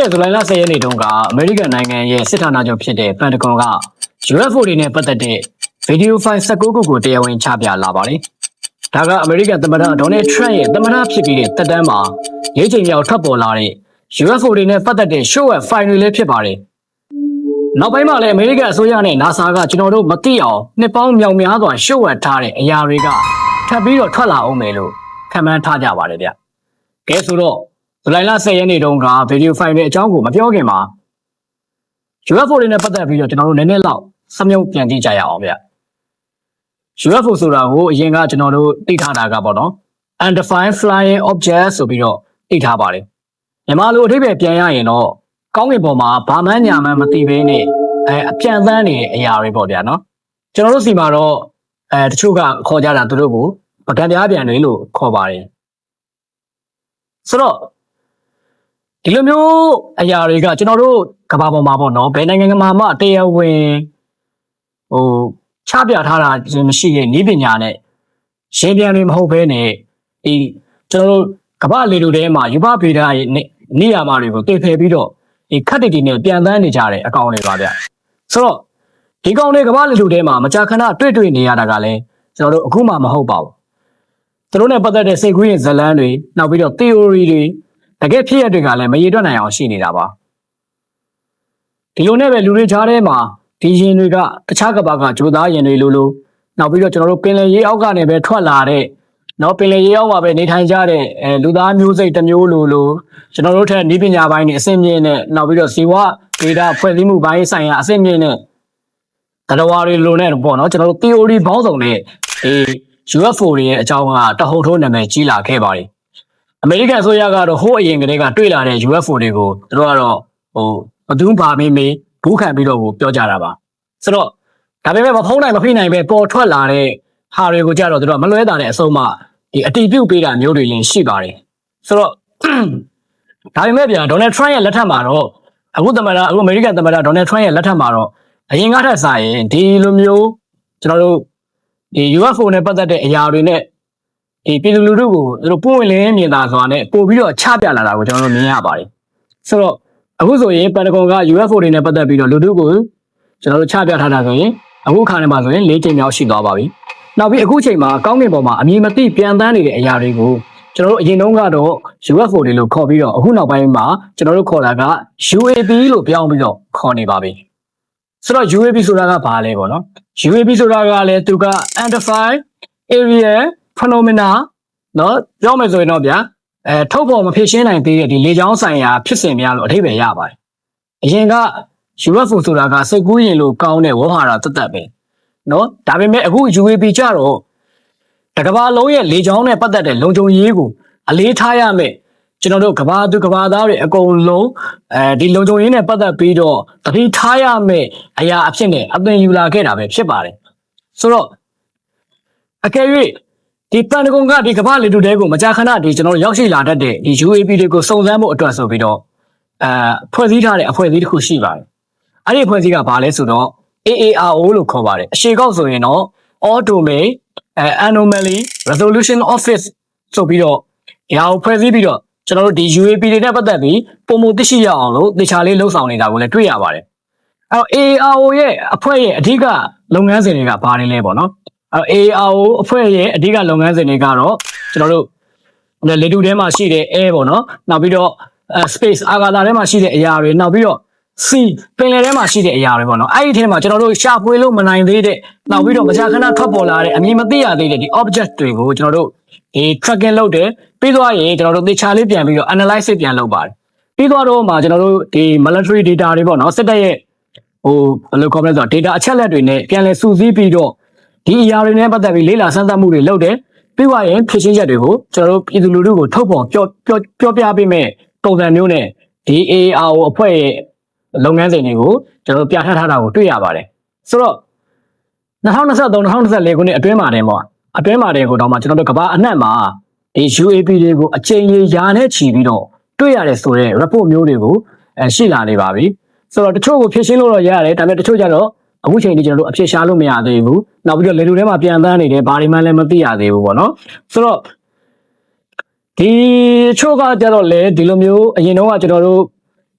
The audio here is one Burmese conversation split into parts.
ခဲ့ဇူလိုင်လ10ရက်နေ့တုန်းကအမေရိကန်နိုင်ငံရဲ့စစ်ဌာနချုပ်ဖြစ်တဲ့ပန်တဂွန်က UFO တွေနဲ့ပတ်သက်တဲ့ဗီဒီယိုဖိုင်19ခုကိုတရားဝင်ချပြလာပါတယ်။ဒါကအမေရိကန်သမ္မတဒေါ်နယ်ထရန့်ရဲ့သမ္မတဖြစ်ပြီးတဲ့သက်တမ်းမှာ၄ချိန်မြောက်ထပ်ပေါ်လာတဲ့ UFO တွေနဲ့ပတ်သက်တဲ့ show and file တွေလည်းဖြစ်ပါတယ်။နောက်ပိုင်းမှာလည်းအမေရိကန်အစိုးရနဲ့ NASA ကကျွန်တော်တို့မသိအောင်နှစ်ပေါင်းမြောက်များစွာ show and ထားတဲ့အရာတွေကထပ်ပြီးတော့ထွက်လာအောင်မယ်လို့ခန့်မှန်းထားကြပါတယ်ဗျ။ကဲဆိုတော့ဇူလိုင်လ10ရက်နေ့တုန်းကဗီဒီယိုဖိုင်တွေအကြောင်းကိုမပြောခင်မှာ UFO တွေနဲ့ပတ်သက်ပြီးတော့ကျွန်တော်တို့နည်းနည်းလောက်စမြုပ်ပြန်ကြည့်ကြရအောင်ဗျ။ UFO ဆိုတာကိုအရင်ကကျွန်တော်တို့သိထားတာကပေါ့နော် Undefined Flying Object ဆိုပြီးတော့သိထားပါတယ်။မြန်မာလိုအဓိပ္ပာယ်ပြန်ရရင်တော့ကောင်းကင်ဘုံမှာဘာမှညာမှမသိဘဲနဲ့အပြန်သန်းနေတဲ့အရာတွေပေါ့ဗျာနော်။ကျွန်တော်တို့စီမှာတော့တချို့ကခေါ်ကြတာသူတို့ကိုပကံပြားပြန်တွေလို့ခေါ်ပါတယ်။ဆိုတော့ဒီလိုမျိုးအရာတွေကကျွန်တော်တို့ကမ္ဘာပေါ်မှာပေါ့နော်ဘယ်နိုင်ငံမှာမှတရားဝင်ချပြထားတာမရှိတဲ့နည်းပညာနဲ့ရှင်းပြန်တွေမဟုတ်ဘဲနဲ့ဒီကျွန်တော်တို့ကမ္ဘာလေထုထဲမှာယူပဗေဒရဲ့နေရာမှာတွေကိုတည်ဖယ်ပြီးတော့ဒီခက်တိတိနဲ့ပြန်သန်းနေကြတဲ့အကောင်တွေပါဗျဆိုတော့ဒီကောင်တွေကမ္ဘာလေထုထဲမှာမကြာခဏတွေ့နေရတာကလည်းကျွန်တော်တို့အခုမှမဟုတ်ပါဘူးသူတို့နဲ့ပတ်သက်တဲ့စိတ်ကူးရင်ဇလန်းတွေနောက်ပြီးတော့ theory တွေတကယ်ဖြစ်ရတွေကလည်းမရေတွက်နိုင်အောင်ရှိနေတာပါဒီလိုနဲ့ပဲလူတွေကြားထဲမှာဒီရင်တွေကတခြားကမ္ဘာကဂျိုသားရင်တွေလိုနောက်ပြီးတော့ကျွန်တော်တို့ပင်လယ်ရေအောက်ကနေပဲထွက်လာတဲ့နော်ပင်လယ်ရေအောက်မှာပဲနေထိုင်ကြတဲ့လူသားမျိုးစိတ်တစ်မျိုးလိုကျွန်တော်တို့ထက်နည်းပညာပိုင်းတွေအဆင့်မြင့်နဲ့နောက်ပြီးတော့ဇီဝဗေဒဖွဲ့စည်းမှုပိုင်းဆိုင်ရာအဆင့်မြင့်နဲ့တရားတွေလိုနဲ့ပေါ့နော်ကျွန်တော်တို့ theory ဘောင်းဆောင်နဲ့ဒီ UFO တွေရဲ့အကြောင်းကတဟုန်ထိုးနာမည်ကြီးလာခဲ့ပါတယ်အမေရိကန်အစိုးရကတော့ဟိုးအရင်ကတည်းကတွေ့လာတဲ့ UFO တွေကိုသူတို့ကတော့ဘသူဘာမေးဘူးခံပြီးတော့ပြောကြတာပါဆိုတော့ဒါပေမဲ့မဖုံးနိုင်မဖိနိုင်ပဲပေါ်ထွက်လာတဲ့ဟာတွေကိုကြတော့သူတို့မလွဲတာတဲ့အဆုံးမှဒီအတီးပြုတ်ပေးတာမျိုးတွေလည်းရှိပါတယ်ဆိုတော့ဒါပေမဲ့ဗျာဒေါ်နယ်ထရန့်ရဲ့လက်ထက်မှာတော့အခုအမေရိကန်သမ္မတဒေါ်နယ်ထရန့်ရဲ့လက်ထက်မှာတော့အရင်ကထက်စာရင်ဒီလိုမျိုးကျွန်တော်တို့ဒီ UFO နဲ့ပတ်သက်တဲ့အရာတွေနဲ့ဒီပြည်သူလူထုကိုသူတို့ပွင့်လင်းမြင်သာစွာနဲ့ပို့ပြီးတော့ချပြလာတာကိုကျွန်တော်တို့မြင်ရပါတယ်ဆိုတော့အခုဆိုရင်ပန်တဂွန်က UFO တွေနဲ့ပတ်သက်ပြီးတော့လူထုကိုကျွန်တော်တို့ချပြထားတာဆိုရင်အခုခါနေမှာဆိုရင်၄ချိန်မြောက်ရှိသွားပါပြီနောက်ပြီးအခုချိန်မှာကောင်းကင်ဘုံမှာအမြင်မသိပြန်တန်းနေတဲ့အရာတွေကိုကျွန်တော်တို့အရင်တုန်းကတော့ UFO တွေလို့ခေါ်ပြီးတော့အခုနောက်ပိုင်းမှာကျွန်တော်တို့ခေါ်တာက UAP လို့ပြောင်းပြီးတော့ခေါ်နေပါပြီဆိုတော့ UAP ဆိုတာကဘာလဲပေါ့နော် UAP ဆိုတာကလည်းသူက Undefined Aerial Phenomena နော်ပြောမယ်ဆိုရင်တော့ဗျာထုတ်ပေါ်မဖြစ်ရှင်းနိုင်သေးတဲ့ဒီလေကြောင်းဆိုင်ရာဖြစ်စဉ်များလို့အဓိပ္ပာယ်ရပါတယ်အရင်က UFO ဆိုတာကစိတ်ကူးရင်လို့ကောင်းတဲ့ဝေါဟာရတသက်ပဲနော်ဒါပေမဲ့အခု UAP ကြတော့တကဘာလုံးရဲ့လေကြောင်းနဲ့ပတ်သက်တဲ့လုံခြုံရေးကိုအလေးထားရမယ်ကျွန်တော်တို့ကဘာသူကဘာသားတွေအကုန်လုံးဒီလုံခြုံရေးနဲ့ပတ်သက်ပြီးတော့တတိထားရမယ်အရာအဖြစ်နဲ့အသွင်ယူလာခဲ့တာပဲဖြစ်ပါတယ်ဆိုတော့အကယ်၍ဒီပန်တဂွန်ကဒီကမ္ဘာလေထုတဲကိုမကြာခဏဒီကျွန်တော်တို့ရောက်ရှိလာတတ်တဲ့ဒီ UAP တွေကိုစုံစမ်းဖို့အတွက်ဆိုပြီးတော့ဖွဲ့စည်းထားတဲ့အဖွဲ့အစည်းတစ်ခုရှိပါတယ်။အဲ့ဒီအဖွဲ့အစည်းကဘာလဲဆိုတော့ AARO လို့ခေါ်ပါတယ်။အရှေ့ကောက်ဆိုရင်တော့ All Domain Anomaly Resolution Office ဆိုပြီးတော့ဒီဟာကိုဖွဲ့စည်းပြီးတော့ကျွန်တော်တို့ဒီ UAP တွေနဲ့ပတ်သက်ပြီးပုံမှန်သိရှိရအောင်လို့တခြားလေးလှုပ်ဆောင်နေတာကိုလည်းတွေ့ရပါတယ်။အဲ့တော့ AARO ရဲ့အဖွဲ့ရဲ့အဓိကလုပ်ငန်းစဉ်တွေကဘာတွေလဲပေါ့နော်။ AARO အဖွဲ့ရဲ့အဓိကလုပ်ငန်းစဉ်တွေကတော့ကျွန်တော်တို့လေထုထဲမှာရှိတဲ့ air ပေါ့နော်နောက်ပြီးတော့space အာကာသထဲမှာရှိတဲ့အရာတွေနောက်ပြီးတော့ sea ပင်လယ်ထဲမှာရှိတဲ့အရာတွေပေါ့နော်အဲ့ဒီထဲမှာကျွန်တော်တို့ရှာဖွေလို့မနိုင်သေးတဲ့နောက်ပြီးတော့မကြာခဏထွက်ပေါ်လာတဲ့အမြင်မသိရသေးတဲ့ဒီ object တွေကိုကျွန်တော်တို့ဒီ tracking လုပ်တယ်ပြီးသွားရင်ကျွန်တော်တို့သေချာလေးပြန်ပြီးတော့ analyze ပြန်လုပ်ပါတယ်ပြီးသွားတော့မှကျွန်တော်တို့ဒီ military data တွေပေါ့နော်စစ်တပ်ရဲ့ဘယ်လိုခေါ်မလဲဆိုတော့ data အချက်လက်တွေနဲ့ပြန်လည်စုစည်းပြီးတော့ဒီအရာတွေနဲ့ပတ်သက်ပြီးလေ့လာစမ်းသပ်မှုတွေလုပ်တယ်ပြီးသွားရင်ဖြစ်ချင်းချက်တွေကိုကျွန်တော်တို့ပြည်သူလူထုကိုထုတ်ဖော်ပြောပြပေးမယ်ပုံစံမျိုးနဲ့ဒီ AARO အဖွဲ့ရဲ့လုပ်ငန်းစဉ်တွေကိုကျွန်တော်တို့ပြဋ္ဌာန်းထားတာကိုတွေ့ရပါတယ်ဆိုတော့2023-2024ခုနှစ်အတွင်းမှာတင်ပေါ့အတွင်းမှာတင်ကိုတော့မှကျွန်တော်တို့ကမ္ဘာအနှံ့မှာဒီ UAP တွေကိုအကြိမ်ရေရာနဲ့ချီပြီးတော့တွေ့ရတယ်ဆိုတဲ့ report မျိုးတွေကိုရှိလာနေပါပြီဆိုတော့တချို့ကိုဖြည့်ရှင်းလို့တော့ရတယ်ဒါပေမဲ့တချို့ကျတော့အခုချိန်ထိကျွန်တော်တို့အဖြစ်ရှားလို့မရသေးဘူးနောက်ပြီးတော့လေထုထဲမှာပြန်တန်းနေတယ်ဘာတွေမှလည်းမသိရသေးဘူးပေါ့နော်ဆိုတော့ဒီချို့ကကြတော့လေဒီလိုမျိုးအရင်တော့ကကျွန်တော်တို့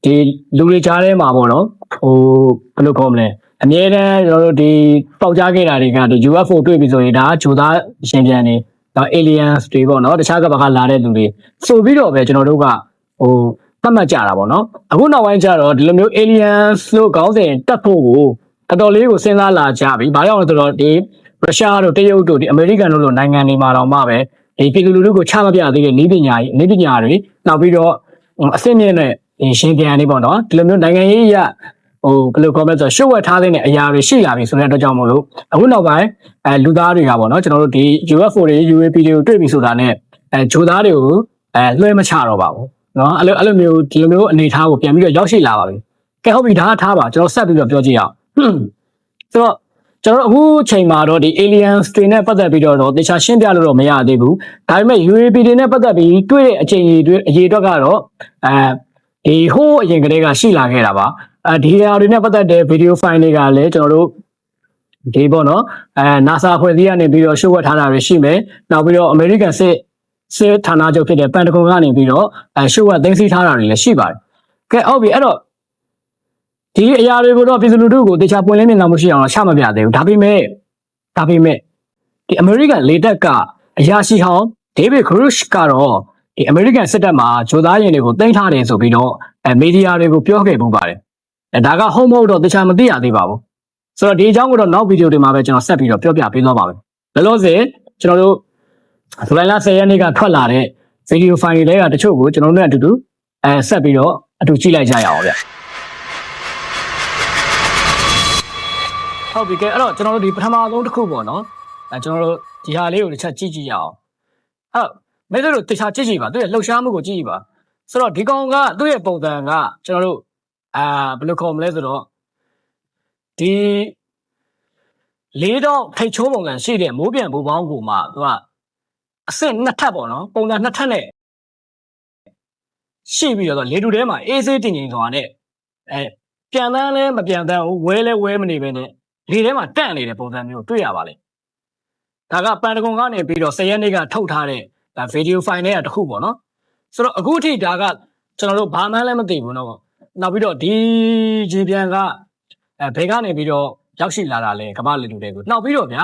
ဒီလူတွေကြားထဲမှာပေါ့နော်ဟိုဘယ်လိုခေါ်မလဲအမြဲတမ်းကျွန်တော်တို့ဒီပေါက်ကြားခဲ့တာတွေကဒီ UFO တွေ့ပြီဆိုရင်ဒါကဂျိုသားရှင်ပြန်နေတော့ aliens တွေပေါ့နော်တခြားကဘာကလာတဲ့လူတွေဆိုပြီးတော့ပဲကျွန်တော်တို့ကဟိုသတ်မှတ်ကြတာပေါ့နော်အခုနောက်ပိုင်းကျတော့ဒီလိုမျိုး aliens လို့ခေါင်းစဉ်တက်ဖို့ကိုတော်တော်လေးကိုစဉ်းစားလာကြပြီဘာကြောင့်လဲဆိုတော့ဒီရုရှားတို့တရုတ်တို့ဒီအမေရိကန်တို့လိုနိုင်ငံတွေမှာတော့မှပဲဒီပြည်သူလူထုကိုချမပြသေးတဲ့နည်းပညာတွေနောက်ပြီးတော့အစစ်မြင့်တဲ့ရှင်ပြန်နေပေါ့နော်ဒီလိုမျိုးနိုင်ငံရေးရဟိုဘယ်လိုခေါ်မလဲဆိုတော့ရှုပ်ဝက်ထားတဲ့အရာတွေရှိလာပြီဆိုတဲ့အတွက်ကြောင့်မို့လို့အခုနောက်ပိုင်းလူသားတွေကပေါ့နော်ကျွန်တော်တို့ဒီ UFO တွေ UAP တွေကိုတွေ့ပြီဆိုတာနဲ့ဂျိုသားတွေကိုလွှဲမချတော့ပါဘူးနော်အဲ့လိုမျိုးဒီလိုမျိုးအနေအထားကိုပြန်ပြီးတော့ရောက်ရှိလာပါပြီကဲဟုတ်ပြီဒါကထားပါကျွန်တော်ဆက်ပြီးတော့ပြောကြည့်အောင်ဆိုတော့ကျွန်တော်အခုချိန်မှာတော့ဒီ aliens တွေနဲ့ပတ်သက်ပြီးတော့တခြားရှင်းပြလို့တော့မရသေးဘူးဒါပေမဲ့ UAP တွေနဲ့ပတ်သက်ပြီးတွေ့တဲ့အချိန်ကြီးအရေးအတွက်ကတော့ဒီဟိုးအရင်ကတည်းကရှိလာခဲ့တာပါဒီနေရာတွေနဲ့ပတ်သက်တဲ့ဗီဒီယိုဖိုင်တွေကလည်းကျွန်တော်တို့ဒီပေါ့နော်NASA ဖွဲ့စည်းကနေပြီးတော့ရှုပ်ဝက်ထားတာတွေရှိမယ်နောက်ပြီးတော့ American စစ်ဌာနချုပ်ဖြစ်တဲ့ Pentagon ကနေပြီးတော့ရှုပ်ဝက်သိမ်းဆည်းထားတာတွေလည်းရှိပါတယ်ကဲဟုတ်ပြီအဲ့တော့ဒီအရာတွေကိုတော့ပြည်သူလူထုကိုတခြားပွင့်လင်းမြင်သာမှုရှိအောင်ချမပြသေးဘူးဒါပေမဲ့ဒီ American လေတပ်ကအရာရှိဟောင်း David Grush ကတော့ဒီ American စစ်တပ်မှာဂျိုသားရင်တွေကိုတင်ထားတယ်ဆိုပြီးတော့မီဒီယာတွေကိုပြောခဲ့ပူပါတယ်ဒါကဟုတ်မဟုတ်တော့တခြားမသိရသေးပါဘူးဆိုတော့ဒီအကြောင်းကိုတော့နောက်ဗီဒီယိုတွေမှာပဲကျွန်တော်ဆက်ပြီးတော့ပြောပြပေးသွားပါမယ်လောလောဆယ်ကျွန်တော်တို့ဇူလိုင်လ10ရက်နေ့ကထွက်လာတဲ့ဗီဒီယိုဖိုင်တွေကတချို့ကိုကျွန်တော်တို့နဲ့အတူတူဆက်ပြီးတော့အတူကြည့်လိုက်ကြရအောင်ဗျဟုတ်ပြီကဲအဲ့တော့ကျွန်တော်တို့ဒီပထမဆုံးတစ်ခုပေါ့နော်ကျွန်တော်တို့ဒီဟာလေးကိုတစ်ချက်ကြည့်ကြည့်ရအောင်ဟုတ်မဲတို့တခြားကြည့်ကြည့်ပါသူရဲ့လှုပ်ရှားမှုကိုကြည့်ကြည့်ပါဆိုတော့ဒီကောင်ကသူ့ရဲ့ပုံစံကကျွန်တော်တို့ဘယ်လိုခေါ်မလဲဆိုတော့ဒီလေးတော့ထိတ်ချိုးပုံစံရှိတဲ့မိုးပြန်ဘူပေါင်းကိုမှသူကအဆင့်နှစ်ထပ်ပေါ့နော်ပုံစံနှစ်ထပ်နဲ့ရှိပြီးတော့လေတူထဲမှာအေးဆေးတင်ငင်ဆိုတာနဲ့ပြန်တန်းလဲမပြန်တန်းဘူးဝဲလဲဝဲမနေပဲနဲ့လေထဲမှာတန့်နေတဲ့ပုံစံမျိုးတွေ့ရပါလေဒါကပန်တဂွန်ကနေပြီးတော့10ရက်နေ့ကထုတ်ထားတဲ့ဗီဒီယိုဖိုင်တွေကတစ်ခုပေါ့နော်ဆိုတော့အခုထိဒါကကျွန်တော်တို့ဘာမှလည်းမသိဘူးနော်နောက်ပြီးတော့ဒီခြေပြန်ကဘယ်ကနေပြီးတော့ရောက်ရှိလာတာလဲကမ္ဘာလေတူတွေကိုနောက်ပြီးတော့ဗျာ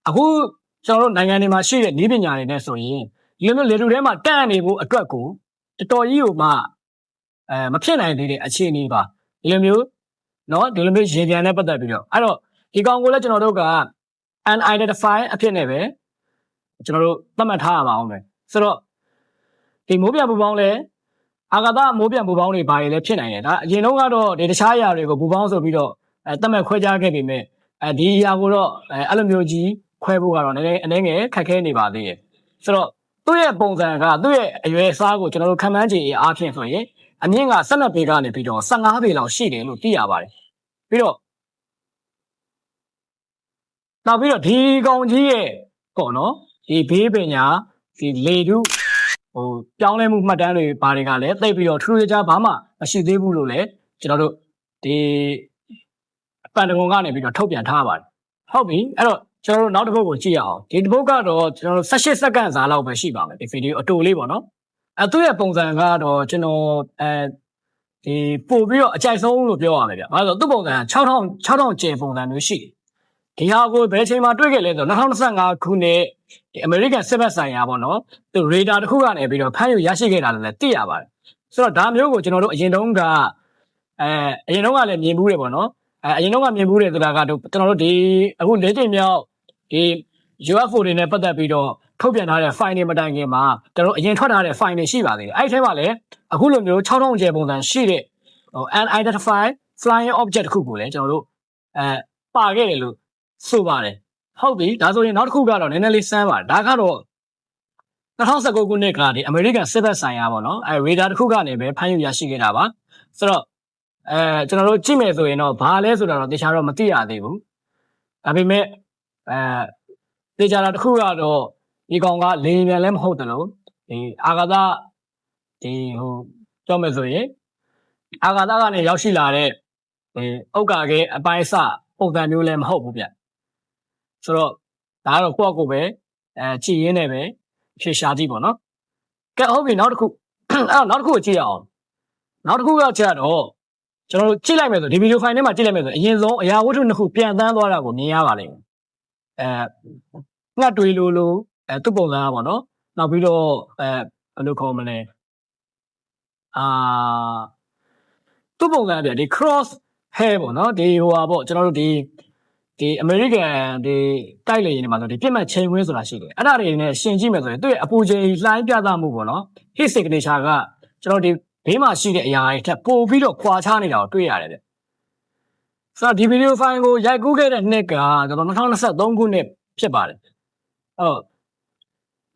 အခုကျွန်တော်တို့နိုင်ငံတွေမှာရှိတဲ့နည်းပညာတွေနဲ့ဆိုရင်ဒီလိုမျိုးလေတူထဲမှာတန့်နေဖို့အတွက်ကိုတော်တော်ကြီးကိုမှမဖြစ်နိုင်သေးတဲ့အခြေအနေပါဒီလိုမျိုးနော်ဒီလိုမျိုးရေပြန်နဲ့ပတ်သက်ပြီးတော့အဲ့တော့ဒီကောင်ကိုလည်းကျွန်တော်တို့က unidentified အဖြစ်နဲ့ပဲကျွန်တော်တို့သတ်မှတ်ထားရပါအောင်မယ်ဆိုတော့ဒီမိုးပြန်ပူပေါင်းလဲအာကာသမိုးပြန်ပူပေါင်းတွေဘာတွေလဲဖြစ်နိုင်တယ်ဒါအရင်တော့ကတော့ဒီတခြားအရာတွေကိုပူပေါင်းဆိုပြီးတော့သတ်မှတ်ခွဲခြားခဲ့ပေမဲ့ဒီအရာကိုတော့အဲ့လိုမျိုးကြီးခွဲဖို့ကတော့နည်းနည်းအနည်းငယ်ခက်ခဲနေပါသေးတယ်ဆိုတော့သူ့ရဲ့ပုံစံကသူ့ရဲ့အရွယ်အစားကိုကျွန်တော်တို့ခံမှန်းကြည့်အားဖြင့်ဆိုရင်အမြင့်က12ပေကနေပြီးတော့15ပေလောက်ရှိတယ်လို့သိရပါတယ်ပြီးတော့နောက်ပြီးတော့ဒီကောင်ကြီးရဲ့ပေါ့နော်ဒီဘေးပညာဒီလေတုပြောင်းလဲမှုမှတ်တမ်းတွေဘာတွေကလည်းသိပြီးတော့ထူးထူးခြားခြားဘာမှမရှိသေးဘူးလို့လည်းကျွန်တော်တို့ဒီပန်တဂွန်ကနေပြီးတော့ထုတ်ပြန်ထားပါတယ်ဟုတ်ပြီအဲ့တော့ကျွန်တော်တို့နောက်တစ်ပုဒ်ကိုကြည့်ရအောင်ဒီတစ်ပုဒ်ကတော့ကျွန်တော်တို့18စက္ကန့်စာလောက်ပဲရှိပါမယ်ဒီဗီဒီယိုအတူလေးပေါ့နော်သူ့ရဲ့ပုံစံကတော့ကျွန်တော်ဒီပို့ပြီးတော့အကြိုက်ဆုံးလို့ပြောရမယ်ဗျ။ဘာလို့လဲဆိုတော့သူ့ပုံစံ6000ကျယ်ပုံစံမျိုးရှိတယ်။ဒီဟာကိုဘယ်ချိန်မှာတွေ့ခဲ့လဲဆိုတော့2025ခုနှစ်ဒီ American စစ်ဘက်ဆိုင်ရာပေါ့နော်။သူရေဒါတစ်ခုကနေပြီးတော့ဖမ်းယူရရှိခဲ့တာလည်းသိရပါတယ်။ဆိုတော့ဒါမျိုးကိုကျွန်တော်တို့အရင်တုန်းကလည်းမြင်ဘူးတယ်ပေါ့နော်။အရင်တုန်းကမြင်ဘူးတယ်ဆိုတာကကျွန်တော်တို့ဒီအခု၄ချိန်မြောက်ဒီ UFO တွေနဲ့ပတ်သက်ပြီးတော့ထုတ်ပြန်ထားတဲ့ file တွေမတိုင်ခင်မှာကျွန်တော်အရင်ထွက်ထားတဲ့ file တွေရှိပါသေးတယ်။အဲ့ဒီထဲမှာလည်းအခုလိုမျိုး6000ကျယ်ပုံစံရှိတဲ့unidentified flying object တစ်ခုကိုလည်းကျွန်တော်တို့ပါခဲ့တယ်လို့ဆိုပါတယ်။ဟုတ်ပြီဒါဆိုရင်နောက်တစ်ခုကတော့နည်းနည်းလေးစမ်းပါတယ်။ဒါကတော့2019ခုနှစ်ကဒီ American စစ်ဘက်ဆိုင်ရာပေါ့နော်။radar တစ်ခုကနေပဲဖမ်းယူရရှိခဲ့တာပါ။ဆိုတော့ကျွန်တော်တို့ကြည့်မယ်ဆိုရင်တော့ဘာလဲဆိုတာတော့တခြားတော့မသိရသေးဘူး။ဒါပေမဲ့တေချာတာတစ်ခုကတော့ဒီကောင်ကလေယာဉ်ပြန်လည်းမဟုတ်တယ်လို့ဒီအာကာသဒီပြောမယ်ဆိုရင်အာကာသကနေရောက်ရှိလာတဲ့ဒီဥက္ကာခဲအပိုင်းအစပုံစံမျိုးလည်းမဟုတ်ဘူးဗျဆိုတော့ဒါကတော့ကိုယ့်အကိုပဲကြည်ရင်းနဲ့ပဲဖြေရှာကြည့်ပေါ့နော်ကဲဟုတ်ပြီနောက်တစ်ခုနောက်တစ်ခုကိုကြည့်ရအောင် နောက်တစ်ခုကကျတော့ကျွန်တော်တို့ကြည့်လိုက်မယ်ဆိုဒီဗီဒီယိုဖိုင်ထဲမှာကြည့်လိုက်မယ်ဆိုအရင်ဆုံးအရာဝတ္ထုနှစ်ခုပြန်တန်းသွားတာကိုမြင်ရပါလိမ့်မယ်ငှက်တွေလိုသူ့ပုံစံကပေါ့နော်နောက်ပြီးတော့ဘယ်လိုခေါ်မလဲသူ့ပုံစံပြဒီ cross hair ပေါ့နော်ဒီဟိုပါပေါ့ကျွန်တော်တို့ဒီ American ဒီတိုက်လေရင်တွေမှာဆိုဒီပြစ်မှတ်ချိန်ဝင်းဆိုတာရှိတယ်အဲ့ဒါတွေနဲ့ရှင်ကြည့်မယ်ဆိုရင်သူ့ရဲ့အပူချိန်လှိုင်းပြသမှုပေါ့နော် heat signature ကကျွန်တော်ဒီဘေးမှာရှိတဲ့အရာတွေထက်ပိုပြီးတော့ခွာခြားနေတာကိုတွေ့ရတယ်ဗျဆိုတော့ဒီဗီဒီယိုဖိုင်ကိုရိုက်ကူးခဲ့တဲ့နှစ်ကကျွန်တော်2023ခုနှစ်ဖြစ်ပါတယ်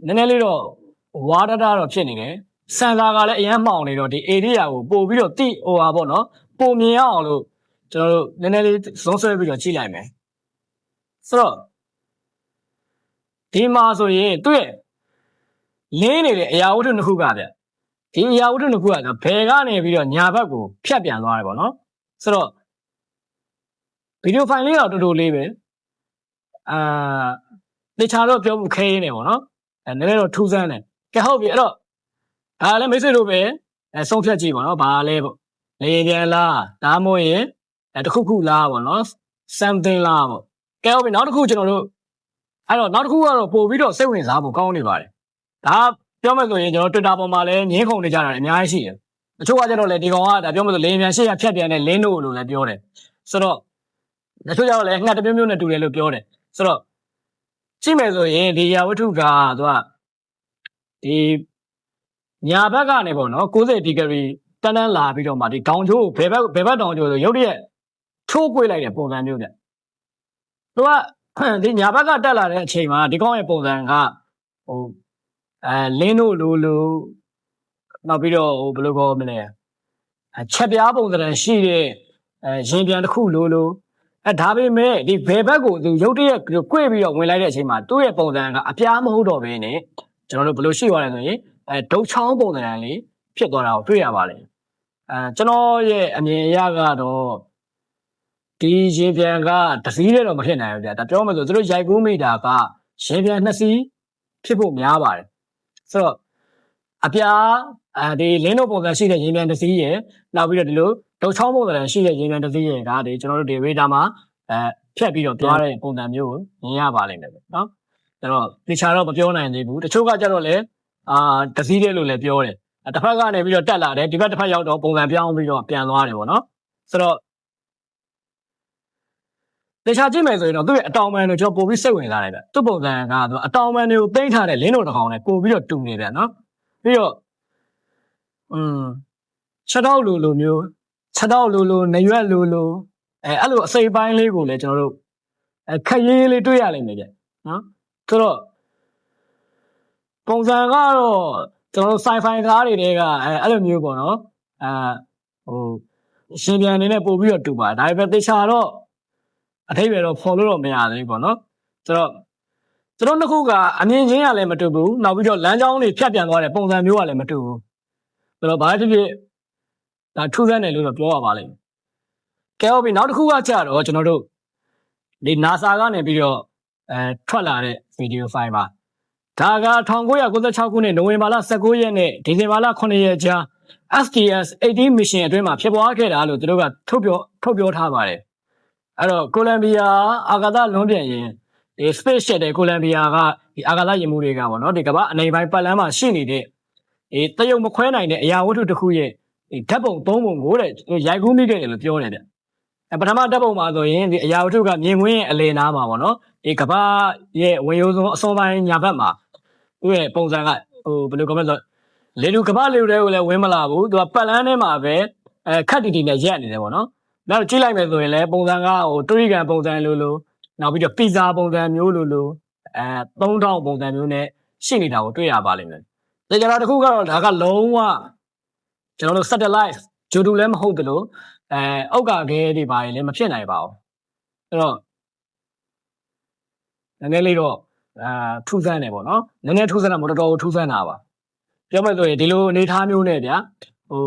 နည်းနည်းလေးတော့ဝါဒတာတော့ဖြစ်နေတယ်စံစာကလည်းအရန်မှောင်နေတော့ဒီ area ကိုပို့ပြီးတော့တိဟိုပါပေါ့နော်ပုံမြင်ရအောင်လို့ကျွန်တော်တို့နည်းနည်းလေးဇုံးဆွဲပြီးတော့ကြည့်လိုက်မယ်ဆိုတော့ဒီမှာဆိုရင်သူ့ရဲ့လင်းနေတဲ့အရာဝတ္ထုနှစ်ခုကဗျဒီအရာဝတ္ထုနှစ်ခုကဘယ်ကနေပြီးတော့ညာဘက်ကိုဖြတ်ပြန်သွားတယ်ပေါ့နော်ဆိုတော့ဗီဒီယိုဖိုင်လေးတော့တော်တော်လေးပဲတေချာတော့ပြောမှုခဲရင်းနေပေါ့နော်နည်းနည်းတော့ထူးဆန်းတယ်ကဲဟုတ်ပြီအဲ့တော့ဒါလည်းမိတ်ဆွေတို့ပဲဆုံးဖြတ်ကြည့်ပါနော်ဘာလဲပေါ့လေပြန်လားဒါမှမဟုတ်ရင်တခုခုလားပေါ့နော် something လားပေါ့ကဲဟုတ်ပြီနောက်တစ်ခုကျွန်တော်တို့အဲ့တော့နောက်တစ်ခုကတော့ပို့ပြီးတော့စိတ်ဝင်စားဖို့ကောင်းနေပါတယ်ဒါပြောမယ်ဆိုရင်ကျွန်တော် Twitter ပေါ်မှာလည်းငင်းခုန်နေကြတာအများကြီးရှိတယ်တချို့ကကျတော့လေဒီကောင်ကဒါပြောမယ်ဆိုလေပြန်ရှေ့ရဖြတ်ပြန်တဲ့လင်းတို့လို့လည်းပြောတယ်ဆိုတော့တချို့ကျတော့လည်းငှက်တစ်မျိုးမျိုးနဲ့တူတယ်လို့ပြောတယ်ဆိုတော့ကြည့်မယ်ဆိုရင်ဒီရာဝတ္ထုကသူကဒီညာဘက်ကနေပေါ့နော်90 degree တန်းလာပြီးတော့မှဒီတောင်ကျိုးဘယ်ဘက်တောင်ကျိုးဆိုရုပ်တရက်ထိုးကွေးလိုက်တဲ့ပုံစံမျိုးနဲ့သူကဒီညာဘက်ကတက်လာတဲ့အချိန်မှာဒီကောင်ရဲ့ပုံစံကဟိုလင်းတို့လိုနောက်ပြီးတော့ဟိုဘယ်လိုခေါ်မလဲချက်ပြားပုံစံရှိတဲ့ရင်ပြန်တစ်ခုလိုဒါပေမဲ့ဒီဘယ်ဘက်ကိုသူရုပ်တရက်ကွေ့ပြီးတော့ဝင်လိုက်တဲ့အချိန်မှာသူ့ရဲ့ပုံစံကအပြားမဟုတ်တော့ဘဲနဲ့ကျွန်တော်တို့ဘယ်လိုရှိသွားလဲဆိုရင်ဒုတ်ချောင်းပုံစံလေးဖြစ်သွားတာကိုတွေ့ရပါလိမ့်ကျွန်တော်ရဲ့အမြင်အရကတော့ဒီရင်ပြန်ကတစည်းတည်းတော့မဖြစ်နိုင်ဘူးဗျာဒါပြောမှဆိုသူတို့ရိုက်ကူးမိတာကရင်ပြန်နှစ်စီးဖြစ်ဖို့များပါတယ်ဆိုတော့အပြားဒီလင်းတို့ပုံစံရှိတဲ့ရင်ပြန်တစ်စီးရယ်နောက်ပြီးတော့ဒီလိုဒုတ်ချောင်းပုံစံရှိတဲ့ရင်ပြန်တစ်စီးရယ်ဒါဒီကျွန်တော်တို့ဒီ radar မှာဖြတ်ပြီးတော့ပြောတဲ့ပုံစံမျိုးကိုမြင်ရပါလိမ့်မယ်နော်အဲ့တော့တခြားတော့မပြောနိုင်သေးဘူးတချို့ကကြတော့လေတစ်စီးတည်းလို့လည်းပြောတယ်တစ်ဖက်ကနေပြီးတော့တက်လာတယ်ဒီဘက်တစ်ဖက်ရောက်တော့ပုံစံပြောင်းပြီးတော့ပြန်သွားတယ်ပေါ့နော်ဆိုတော့တခြားကြည့်မယ်ဆိုရင်တော့သူ့ရဲ့အတောင်ပံတို့ကျွန်တော်ပို့ပြီးစိတ်ဝင်စားတယ်ဗျသူ့ပုံစံကသူအတောင်ပံတွေကိုသိမ့်ထားတဲ့လင်းတို့တစ်ကောင်နဲ့ပို့ပြီးတော့တူနေတယ်နော်ပြီးတော့ချက်တော့လိုမျိုးချက်တော့လိုနေရွက်လိုအဲ့လိုအစိပ်ပိုင်းလေးကိုလည်းကျွန်တော်တို့ခက်ရေးလေးတွေ့ရလိမ့်မယ်ဗျနော်ဆိုတော့ပုံစံကတော့ကျွန်တော်တို့ sci-fi ကားတွေတဲကအဲ့လိုမျိုးပေါ့နော်ဟိုရှင်ပြန်နေနဲ့ပို့ပြီးတော့တူပါတယ်ဒါပေမဲ့တေချာတော့အထိပ္ပယ်တော့ဖော်လို့တော့မရသေးဘူးပေါ့နော်ဆိုတော့သူတို့နှစ်ခုကအမြင်ချင်းကလည်းမတူဘူးနောက်ပြီးတော့လမ်းကြောင်းတွေဖြတ်ပြန်သွားတဲ့ပုံစံမျိုးကလည်းမတူဘူးဆိုတော့ဘာဖြစ်ဖြစ်ဒါထူးဆန်းတယ်လို့တော့ပြောရပါလိမ့်မယ်ကဲဟုတ်ပြီနောက်တစ်ခုကကြတော့ကျွန်တော်တို့ဒီ NASA ကနေပြီးတော့ထွက်လာတဲ့ဗီဒီယိုဖိုင်ပါဒါက1996ခုနှစ်နိုဝင်ဘာလ19ရက်နဲ့ဒီဇင်ဘာလ9ရက်ကြား STS-18 mission အတွင်းမှာဖြစ်ပွားခဲ့တာလို့သူတို့ကထုတ်ပြောထားပါတယ်အဲ့တော့ကိုလံဘီယာအာကာသလွန်ပြန်ရင်ဒီ space shuttle ကိုလံဘီယာကဒီအာကာသယာဉ်မှူးတွေကပေါ့နော်ဒီကမ္ဘာအနေပိုင်းပတ်လမ်းမှာရှိနေတဲ့တရုတ်မခွဲနိုင်တဲ့အရာဝတ္ထုတစ်ခုရဲ့ဒီဓာတ်ပုံ၃ပုံကိုတဲ့ရိုက်ကူးမိခဲ့တယ်လို့ပြောတယ်တဲ့ပထမဓာတ်ပုံမှာဆိုရင်ဒီအရာဝတ္ထုကမြင်ကွင်းရဲ့အလယ်နားမှာပေါ့နော်ဒီကမ္ဘာရဲ့ဝင်ရိုးစုံအစောပိုင်းညာဘက်မှာသူ့ရဲ့ပုံစံကဟိုဘယ်လိုကောမလဲဆိုလေလူကမ္ဘာလေလူတွေကိုလည်းဝင်မလာဘူးသူကပတ်လန်းထဲမှာပဲခက်တီတီနဲ့ရက်နေတယ်ပေါ့နော်နောက်ကြည့်လိုက်မယ်ဆိုရင်လည်းပုံစံကဟိုတူရီကန်ပုံစံလိုနောက်ပြီးတော့ပီဇာပုံစံမျိုးလို3000ပုံစံမျိုးနဲ့ရှိနေတာကိုတွေ့ရပါလိမ့်မယ်။ဒါကြတော့တစ်ခုကတော့ဒါကလုံးဝကျွန်တော်တို့ satellite ဂျိုတူလည်းမဟုတ်တယ်လို့အောက်ကခဲတွေပါရင်လည်းမဖြစ်နိုင်ပါဘူး။အဲ့တော့နည်းနည်းလေးတော့ထူးဆန်းတယ်ပေါ့နော်။နည်းနည်းထူးဆန်းတာမဟုတ်တော်တော်ထူးဆန်းတာပါ။ပြောမယ်ဆိုရင်ဒီလိုအနေထားမျိုးနဲ့ဗျာဟို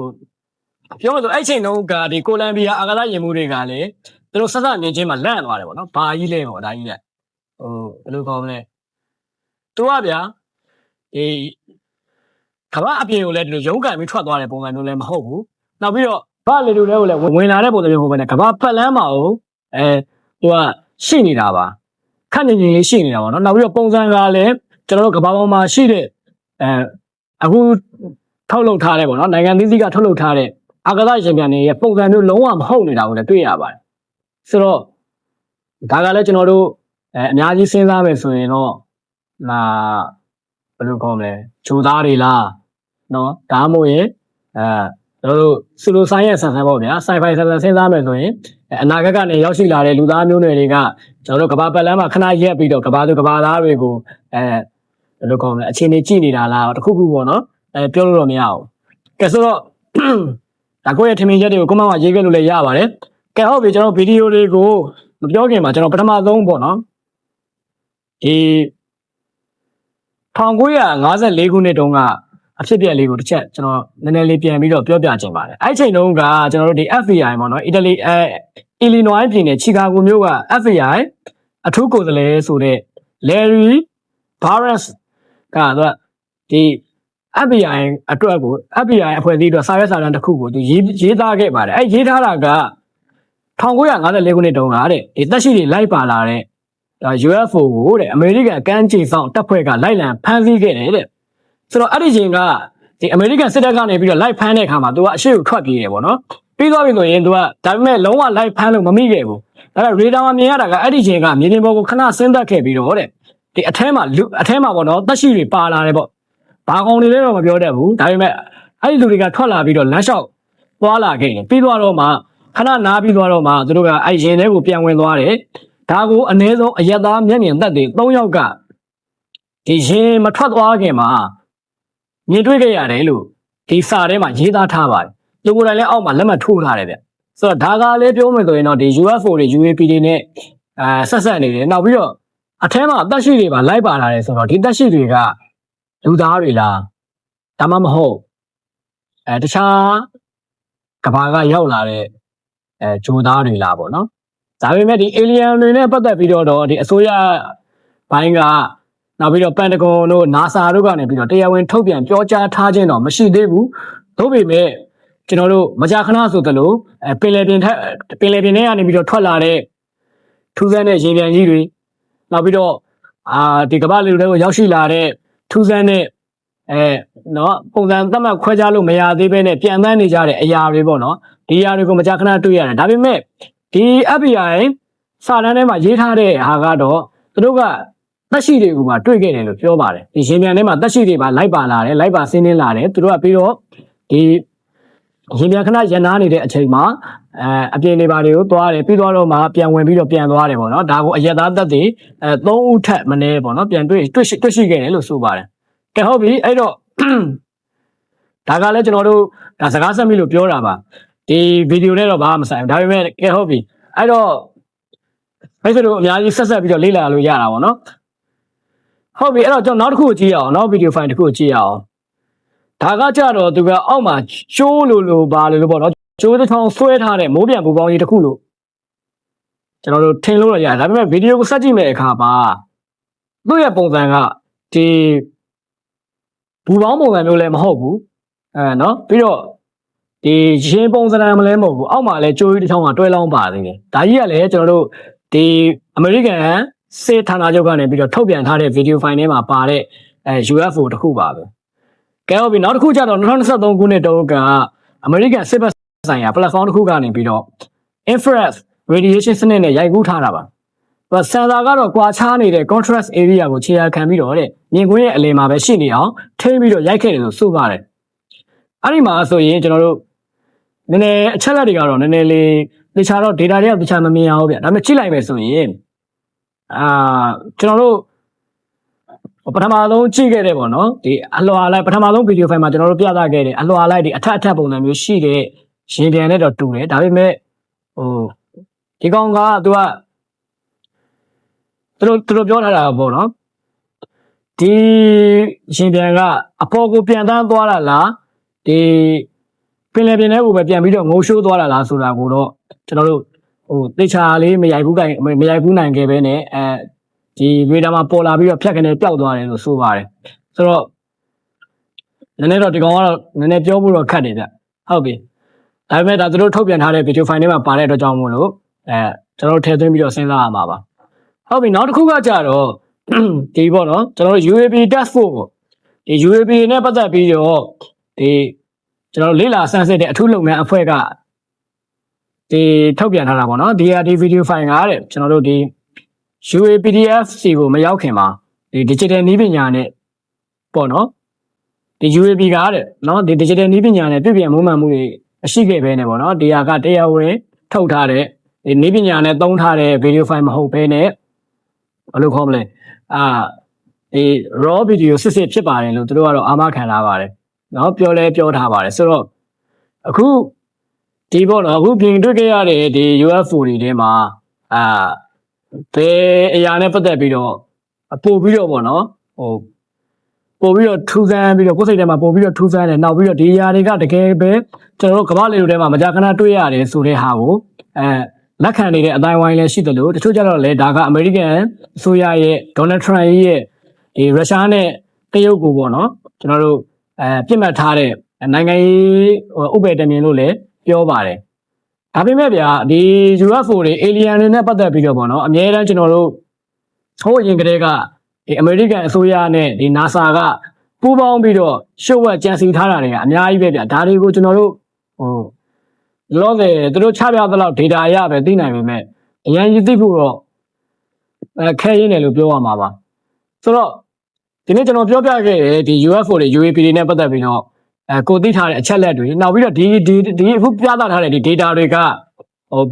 ပြောမှဆိုအဲ့ချိန်တုန်းကဒီကိုလံဘီယာအာကာသယာဉ်မှူးတွေကလည်းသူတို့ဆက်ဆက်မြင်ချင်းမှာလန့်သွားတယ်ပေါ့နော်။ဘာကြီးလဲပေါ့ဒါကြီးလက်ဟိုဘယ်လိုခေါ်မလဲ။သူကဗျာဒီကမ္ဘာအပြင်ကိုလည်းဒီလိုရုံးကန်ပြီးထွက်သွားတဲ့ပုံစံမျိုးလည်းမဟုတ်ဘူး နောက်ပြီးတော့ဘာလေတို့လည်းဝင်လာတဲ့ပုံစံမျိုးဟိုပဲနဲ့ကဘာဖက်လန်းမှာကိုသူကရှိနေတာပါခက်နေနေလေးရှိနေတာပါနော်နောက်ပြီးတော့ပုံစံကလည်းကျွန်တော်တို့ကဘာပေါ်မှာရှိတဲ့အခုထုတ်လုပ်ထားတဲ့ပေါ့နော်နိုင်ငံသီးသီးကထုတ်လုပ်ထားတဲ့အာကာသရှင်ပြန်တွေရဲ့ပုံစံမျိုးလုံးဝမဟုတ်နေတာကိုလည်းတွေ့ရပါတယ်ဆိုတော့ဒါကလည်းကျွန်တော်တို့အများကြီးစဉ်းစားမယ်ဆိုရင်တော့ဘယ်လိုခေါ်မလဲဂျိုသားတွေလားနော်ဒါမှမဟုတ်ရင်ကျွန်တော်တို့စီလိုဆိုင်ရဲ့ဆန်ဆန်ပေါ့ဗျာဆိုင်ဖိုင်ဆန်ဆန်စဉ်းစားမယ်ဆိုရင်အနာဂတ်ကနေရောက်ရှိလာတဲ့လူသားမျိုးနွယ်တွေကကျွန်တော်တို့ကဘာပတ်လန်းမှာခဏရက်ပြီးတော့ကဘာသူကဘာသားတွေကိုဘယ်လိုခေါ်မလဲအခြေအနေကြည့်နေတာလားတခုခုပေါ့နော်ပြောလို့တော့မရဘူးကဲဆိုတော့ဒါကိုရဲ့ထင်မြင်ချက်တွေကိုကွန်မန့်မှာရေးခဲ့လို့လည်းရပါတယ်ကဲဟုတ်ပြီကျွန်တော်ဗီဒီယိုလေးကိုမပြောခင်မှာကျွန်တော်ပထမဆုံးပေါ့နော်ဒီ1954ခုနှစ်တုန်းကအဖြစ်အပျက်လေးကိုတစ်ချက်ကျွန်တော်နည်းနည်းလေးပြန်ပြီးတော့ပြောပြချင်ပါတယ်အဲ့ချိန်တုန်းကကျွန်တော်တို့ဒီ FBI ပေါ့နော်အီတလီIllinois ပြည်နယ် Chicago မြို့က FBI အထူးကိုယ်စားလှယ်ဆိုတဲ့ Larry Barnes ကဒီ FBI အတွက်ကို FBI အဖွဲ့အစည်းအတွက်စာရွက်စာတမ်းတစ်ခုကိုသူရေးသားခဲ့ပါတယ်အဲ့ရေးထားတာက1954ခုနှစ်တုန်းကတဲ့ဒီသက်ရှိတွေလိုက်ပါလာတဲ့UFO ကိုတဲ့အမေရိကန်ကမ်းခြေဆောင်တပ်ဖွဲ့ကလိုက်လံဖမ်းဆီးခဲ့တယ်တဲ့ဆိုတော့အဲ့ဒီချိန်ကဒီအမေရိကန်စစ်တပ်ကနေပြီးတော့လိုက်ဖမ်းတဲ့အခါမှာသူကအရှိကိုထွက်ပြေးတယ်ပေါ့နော်ပြီးသွားပြီဆိုရင်သူကဒါပေမဲ့လုံးဝလိုက်ဖမ်းလို့မမိခဲ့ဘူးဒါပေမဲ့ရေဒါမှာမြင်ရတာကအဲ့ဒီချိန်ကမြေပြင်ပေါ်ကိုခဏဆင်းသက်ခဲ့ပြီးတော့တဲ့ဒီအထဲမှာပေါ့နော်သက်ရှိတွေပါလာတယ်ပေါ့ဘာကောင်တွေလဲတော့မပြောတတ်ဘူးဒါပေမဲ့အဲ့ဒီလူတွေကထွက်လာပြီးတော့လမ်းလျှောက်သွားလာခဲ့တယ်ပြီးသွားတော့မှခဏနားပြီးသွားတော့မှသူတို့ကအဲ့ရင်ထဲကိုပြန်ဝင်သွားတယ်ဒါကိုအနည်းဆုံးအရက်သားမျက်မြင်သက်တွေ3ယောက်ကဒီရင်မထွက်သွားခင်မှာမြင်တွေ့ခဲ့ရတယ်လို့ဒီစာထဲမှာရေးသားထားပါတယ်လူကိုယ်တိုင်လည်းအောက်မှာလက်မှတ်ထိုးထားတယ်ဗျဆိုတော့ဒါကလည်းပြောမယ်ဆိုရင်တော့ဒီ UFO တွေ UAP တွေနဲ့ဆက်ဆက်နေတယ်နောက်ပြီးတော့အထဲမှာတက်ရှိတွေပါလိုက်ပါလာတယ်ဆိုတော့ဒီတက်ရှိတွေကလူသားတွေလားဒါမှမဟုတ်တခြားကဘာကရောက်လာတဲ့ဂျိုသားတွေလားပေါ့နော်ဒါပေမဲ့ဒီ alien တွေနဲ့ပတ်သက်ပြီးတော့ဒီအစိုးရဘိုင်းကနောက်ပြီးတော့ပန်တဂွန်တို့ NASA တို့ကနေပြီးတော့တရားဝင်ထုတ်ပြန်ပြောကြားထားခြင်းတော့မရှိသေးဘူး။သို့ပေမဲ့ကျွန်တော်တို့မကြာခဏဆိုသလိုပင်လယ်ပြင်ထဲကနေပြီးတော့ထွက်လာတဲ့ထူးဆန်းတဲ့ရေပြန်ကြီးတွေနောက်ပြီးတော့ဒီကမ္ဘာလူတွေကိုရောက်ရှိလာတဲ့ထူးဆန်းတဲ့နော်ပုံစံသတ်မှတ်ခွဲခြားလို့မရသေးဘဲနဲ့ပြန်ပန်းနေကြတဲ့အရာတွေပေါ့နော်ဒီအရာတွေကိုမကြာခဏတွေ့ရတယ်ဒါပေမဲ့ဒီ FBI စာတမ်းထဲမှာရေးထားတဲ့ဟာကတော့သူတို့ကသက်ရှိတွေကိုပါတွေ့ခဲ့တယ်လို့ပြောပါတယ်ဒီရှင်ပြန်ထဲမှာသက်ရှိတွေပါလိုက်ပါလာတယ်လိုက်ပါဆင်းနှင်းလာတယ်သူတို့ကပြီးတော့ဒီရှင်ပြန်ခဏရန်နာနေတဲ့အချိန်မှာအပြင်တွေပါတွေကိုသွားတယ်ပြီးသွားတော့မှပြန်ဝင်ပြီးတော့ပြန်သွားတယ်ပေါ့နော်ဒါကိုအရက်သားသက်တွေ3ဦးထက်မနည်းပေါ့နော်ပြန်တွေ့ရှိခဲ့တယ်လို့ဆိုပါတယ်ကဲဟုတ်ပြီအဲ့တော့ဒါကလည်းကျွန်တော်တို့ဒါစကားဆက်မိလို့ပြောတာပါဒီဗီဒီယိုနဲ့တော့ဘာမှမဆိုင်ဘူးဒါပေမဲ့ကဲဟုတ်ပြီအဲ့တော့မိတ်ဆွေတို့အများကြီးဆက်ပြီးတော့လေ့လာလို့ရတာပေါ့နော်ဟုတ်ပြီအဲ့တော့ကျွန်တော်နောက်တစ်ခုကြည့်ရအောင်နောက်ဗီဒီယိုဖိုင်တစ်ခုကြည့်ရအောင်ဒါကကြတော့သူကအောက်မှာချိုးလို့ပါလို့ပေါ့နော်ချိုးတစ်ချောင်းဆွဲထားတဲ့မိုးပြန်ပူပေါင်းကြီးတစ်ခုလို့ကျွန်တော်တို့ထင်လို့ရရတယ်ဒါပေမဲ့ဗီဒီယိုကိုဆက်ကြည့်မဲ့အခါမှာသူ့ရဲ့ပုံစံကဒီဘူပေါင်းပုံစံမျိုးလည်းမဟုတ်ဘူးနော်ပြီးတော့ဒီရင်ပုံစံမလဲမဟုတ်ဘူးအောက်မှာလည်းကြိုးကြီးတစ်ချောင်းကတွဲလောင်းပါသေးတယ်ဒါကြီးကလည်းကျွန်တော်တို့ဒီအမေရိကန်စစ်ဌာနချုပ်ကနေပြီးတော့ထုတ်ပြန်ထားတဲ့ဗီဒီယိုဖိုင်ထဲမှာပါတဲ့UFO တစ်ခုပါပဲကဲဟုတ်ပြီနောက်တစ်ခုကျတော့2023ခုနှစ်တုန်းကအမေရိကန်စစ်ဘက်ဆိုင်ရာ platform တစ်ခုကနေပြီးတော့ infrared radiation စနစ်နဲ့ရိုက်ကူးထားတာပါဆန်ဆာကတော့ကွာခြားနေတဲ့ contrast area ကိုခြေရာခံပြီးတော့တဲ့မြင်ကွင်းရဲ့အလယ်မှာပဲရှိနေအောင်ထိပြီးတော့ရိုက်ခဲ့တယ်လို့ဆိုပါတယ်အဲ့ဒီမှာဆိုရင်ကျွန်တော်တို့နည်းနည်းအချက်လက်တွေကတော့နည်းနည်းလေးတခြားတော့ data တွေကတခြားမမြင်အောင်ဗျဒါပေမဲ့ကြည့်လိုက်မယ်ဆိုရင်ကျွန်တော်တို့ပထမဆုံးကြည့်ခဲ့တဲ့ပေါ့နော်ဒီအလွှာလိုက်ပထမဆုံးဗီဒီယိုဖိုင်မှာကျွန်တော်တို့ပြသခဲ့တယ်အလွှာလိုက်ဒီအထက်ပုံစံမျိုးရှိတဲ့ရင်ပြန်နဲ့တော့တူတယ်ဒါပေမဲ့ဒီကောင်ကသူတို့ပြောထားတာပေါ့နော်ဒီရင်ပြန်ကအပေါ်ကိုပြန်တန်းသွားတာလားဒီပင်လယ်ပြင်ထဲကိုပဲပြန်ပြီးတော့ငိုရှိုးသွားတာလားဆိုတာကိုတော့ကျွန်တော်တို့သေချာလေးမရိုက်ဘူးနိုင်ခဲ့ပဲနဲ့ဒီရေဒါမှာပေါ်လာပြီးတော့ဖြတ်ကနေပျောက်သွားတယ်လို့ဆိုပါတယ်ဆိုတော့နည်းနည်းတော့ဒီကောင်ကတော့နည်းနည်းပြောဖို့တော့ခက်တယ်ဗျဟုတ်ပြီ ဒါပေမဲ့ဒါသူတို့ထုတ်ပြန်ထားတဲ့ video file တွေမှာပါတဲ့အတွက်ကြောင့်မို့လို့ကျွန်တော်တို့ထည့်သွင်းပြီးတော့စဉ်းစားရမှာပါဟုတ်ပြီနောက်တစ်ခုကကြတော့ဒီပေါ့နော်ကျွန်တော်တို့ UAP task force ပေါ့ဒီ UAP နဲ့ပတ်သက်ပြီးတော့ဒီကျွန်တော်တို့လေ့လာစမ်းစစ်တဲ့အထူးလုပ်ငန်းအဖွဲ့ကဒီထုတ်ပြန်ထားတာပေါ့နော်ဒီဟာဒီ video file ကတဲ့ကျွန်တော်တို့ဒီ UAPDF စီကိုမရောက်ခင်မှာဒီ digital နည်းပညာနဲ့ပေါ့နော်ဒီ UAP ကတဲ့နော်ဒီ digital နည်းပညာနဲ့ပြည့်ပြည့်မွမ်းမံမှုတွေအရှိခဲ့ပဲနဲ့ပေါ့နော်ဒီဟာကတရားဝင်ထုတ်ထားတဲ့ဒီနည်းပညာနဲ့သုံးထားတဲ့ video file မဟုတ်ဘဲနဲ့ဘယ်လိုခေါ်မလဲဒီ raw video စစ်စစ်ဖြစ်ပါတယ်လို့သူတို့ကတော့အာမခံထားပါတယ်နော်ပြောထားပါတယ်ဆိုတော့အခုဒီပေါ့နော်အခုပြင်တွေ့ခဲ့ရတဲ့ဒီ UFO တွေထဲမှာဘယ်အရာနဲ့ပတ်သက်ပြီးတော့ပို့ပြီးတော့ပေါ့နော်ပို့ပြီးတော့ထူးဆန်းပြီးတော့ကိုယ်စိတ်ထဲမှာပို့ပြီးတော့ထူးဆန်းတယ်နောက်ပြီးတော့ဒီအရာတွေကတကယ်ပဲကျွန်တော်တို့ကမ္ဘာလေလူထဲမှာမကြာခဏတွေ့ရတယ်ဆိုတဲ့ဟာကိုလက်ခံနေတဲ့အတိုင်းဝိုင်းလည်းရှိတယ်လို့တချို့ကျတော့လေဒါကအမေရိကန်အစိုးရရဲ့ဒေါ်နယ်ထရန့်ရဲ့ဒီရုရှားနဲ့တရုတ်ကိုပေါ့နော်ကျွန်တော်တို့ပြစ်မှတ်ထားတဲ့နိုင်ငံရေးဥပဒေတမြင်လို့လည်းပြောပါတယ်ဒါပေမဲ့ဗျာဒီ UFO တွေ alien တွေနဲ့ပတ်သက်ပြီးတော့ပေါ့နော်အများအားကျွန်တော်တို့ဟိုအရင်ကတည်းကဒီအမေရိကန်အစိုးရနဲ့ဒီ NASA ကပူးပေါင်းပြီးတော့ရှုပ်ဝက်ကြံစည်ထားတာတွေကအများကြီးပဲဗျာဒါတွေကိုကျွန်တော်တို့လောကသူတို့ချပြသလောက် data ရပဲသိနိုင်ပေမဲ့အရင်သိဖို့တော့ခဲရင်းတယ်လို့ပြောရမှာပါဆိုတော့ဒီနေ့ကျွန်တော်ပြောပြခဲ့တဲ့ဒီ UFO တွေ UAP တွေနဲ့ပတ်သက်ပြီးတော့ကိုသိထားတဲ့အချက်လက်တွေနောက်ပြီးတော့ဒီအခုပြသထားတဲ့ဒီ data တွေက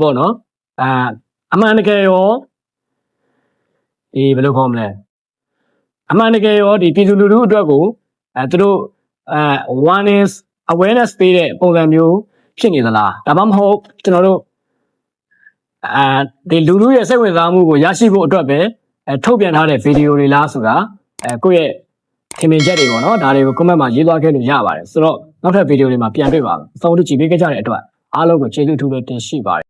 ပေါ့နော်အမှန်တကယ်ရောဘယ်လိုခေါ်မလဲအမှန်တကယ်ရောဒီပြည်သူလူထုအတွက်ကိုသူတို့awareness ပေးတဲ့ပုံစံမျိုးဖြစ်နေသလားဒါမှမဟုတ်ကျွန်တော်တို့ဒီလူထုရဲ့စိတ်ဝင်စားမှုကိုရရှိဖို့အတွက်ပဲထုတ်ပြန်ထားတဲ့ဗီဒီယိုတွေလားဆိုတာကိုယ့်ရဲ့ထင်မြင်ချက်တွေပေါ့နော်ဒါတွေကို comment မှာရေးသွားခဲ့လို့ရပါတယ်ဆိုတော့နောက်ထပ်ဗီဒီယိုတွေမှာပြန်တွေ့ပါမယ်အဆုံးထိကြည့်ပေးကြတဲ့အတွက်အားလုံးကိုကျေးဇူးအထူးပဲတင်ရှိပါတယ်